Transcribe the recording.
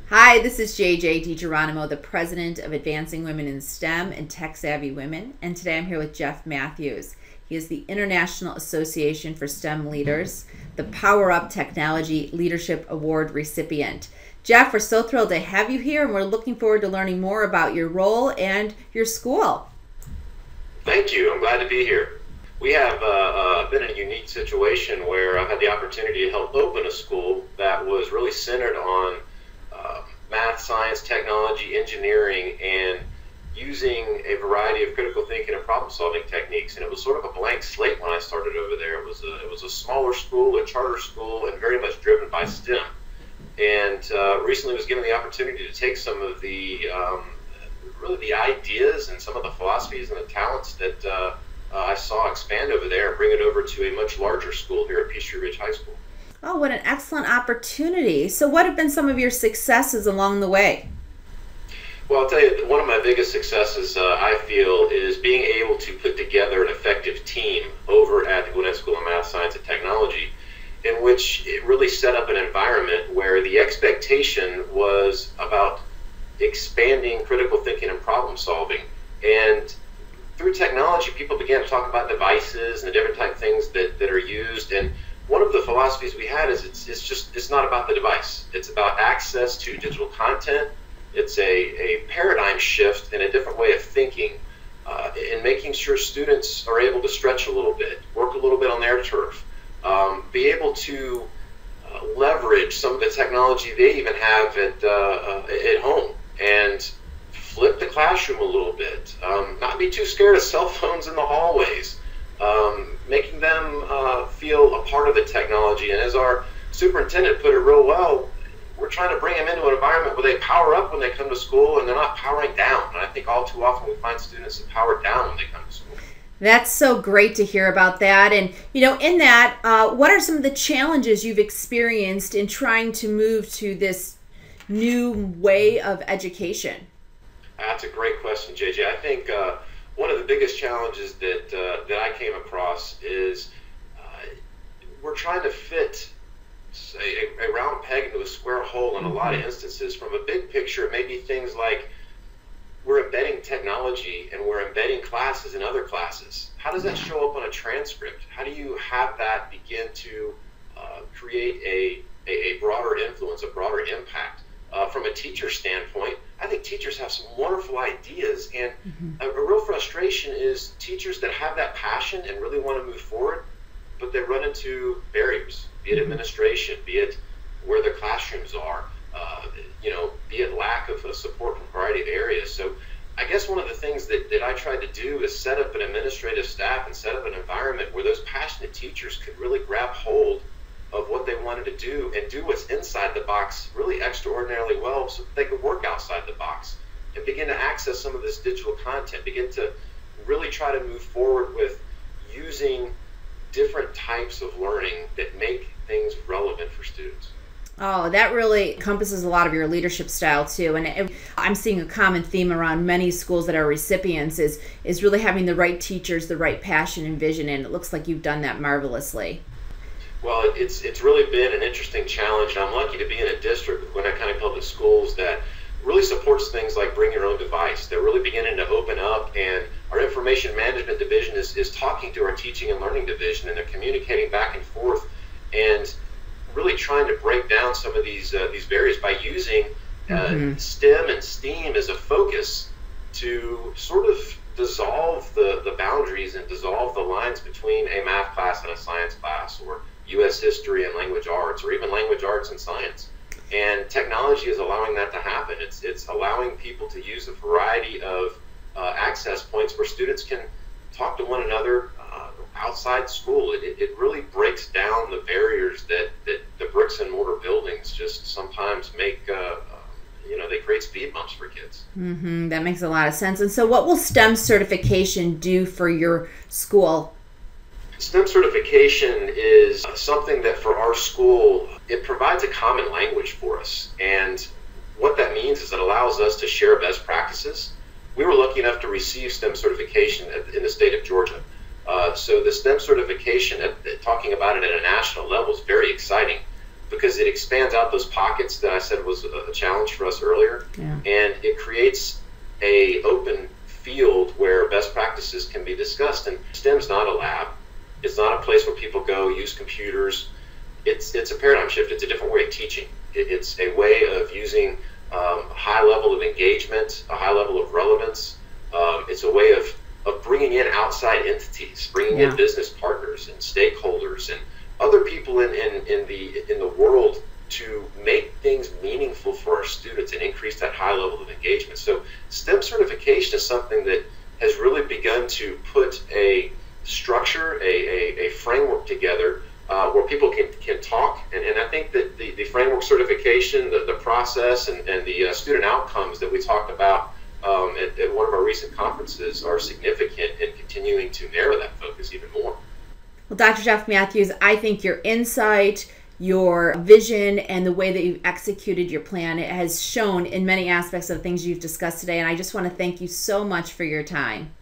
Hi, this is JJ DiGeronimo, the president of Advancing Women in STEM and Tech Savvy Women, and today I'm here with Jeff Mathews. He is the International Association for STEM Leaders, the Power Up Technology Leadership Award recipient. Jeff, we're so thrilled to have you here, and we're looking forward to learning more about your role and your school. Thank you. I'm glad to be here. We have been in a unique situation where I've had the opportunity to help open a school that was really centered on math, science, technology, engineering, and using a variety of critical thinking and problem-solving techniques. And it was sort of a blank slate when I started over there. It was a smaller school, a charter school, and very much driven by STEM. And recently was given the opportunity to take some of the really the ideas and some of the philosophies and the talents that I saw expand over there and bring it over to a much larger school here at Peachtree Ridge High School. Oh, what an excellent opportunity. So what have been some of your successes along the way? Well, I'll tell you, one of my biggest successes, I feel, is being able to put together an effective team over at the Gwinnett School of Math, Science, and Technology, in which it really set up an environment where the expectation was about expanding critical thinking and problem solving. And through technology, people began to talk about devices and the different type of things that are used. And one of the philosophies we had is it's not about the device. It's about access to digital content. It's a paradigm shift and a different way of thinking, and making sure students are able to stretch a little bit, work a little bit on their turf, be able to leverage some of the technology they even have at home, and flip the classroom a little bit, not be too scared of cell phones in the hallways, making them feel a part of the technology. And as our superintendent put it real well, we're trying to bring them into an environment where they power up when they come to school and they're not powering down. And I think all too often we find students that power down when they come to school. That's so great to hear about that. And, you know, in that, what are some of the challenges you've experienced in trying to move to this new way of education? That's a great question, JJ. I think one of the biggest challenges that I came across is we're trying to fit a round peg into a square hole in a lot of instances. From a big picture, it may be things like we're embedding technology and we're embedding classes in other classes. How does that show up on a transcript? How do you have that begin to create a broader influence, a broader impact? From a teacher standpoint, I think teachers have some wonderful ideas, and a real frustration is teachers that have that passion and really want to move forward, but they run into barriers, be it administration, be it where their classrooms are, be it lack of support from a variety of areas. So I guess one of the things that I tried to do is set up an administrative staff and set up an environment where those passionate teachers could really grab hold of what they wanted to do and do what's inside the box really extraordinarily well, so that they could work outside the box and begin to access some of this digital content, begin to really try to move forward with using different types of learning that make things relevant for students. Oh, that really encompasses a lot of your leadership style too. And I'm seeing a common theme around many schools that are recipients is really having the right teachers, the right passion and vision, and it looks like you've done that marvelously. Well, it's really been an interesting challenge, and I'm lucky to be in a district with Gwinnett County Public Schools that really supports things like bring your own device. They're really beginning to open up, and our information management division is talking to our teaching and learning division, and they're communicating back and forth and really trying to break down some of these barriers by using STEM and STEAM as a focus to sort of dissolve the boundaries and dissolve the lines between a math class and a science class, or U.S. history and language arts, or even language arts and science. And technology is allowing that to happen. It's allowing people to use a variety of access points where students can talk to one another outside school. It really breaks down the barriers that the bricks and mortar buildings just sometimes make, they create speed bumps for kids. That makes a lot of sense. And so what will STEM certification do for your school? STEM certification is something that for our school, it provides a common language for us. And what that means is it allows us to share best practices. We were lucky enough to receive STEM certification in the state of Georgia. So the STEM certification, talking about it at a national level, is very exciting. because it expands out those pockets that I said was a challenge for us earlier, and it creates a open field where best practices can be discussed. And STEM's not a lab. It's not a place where people go use computers. It's a paradigm shift. It's a different way of teaching. It's a way of using a high level of engagement, a high level of relevance. It's a way of bringing in outside entities, bringing in business partners and stakeholders and other people in the world to make things meaningful for our students and increase that high level of engagement. So STEM certification is something that has really begun to put a structure, a framework together where people can talk. And I think that the framework certification, the process, and the student outcomes that we talked about at one of our recent conferences are significant in continuing to narrow that focus even more. Well, Dr. Jeff Mathews, I think your insight, your vision, and the way that you've executed your plan, it has shown in many aspects of the things you've discussed today, and I just want to thank you so much for your time.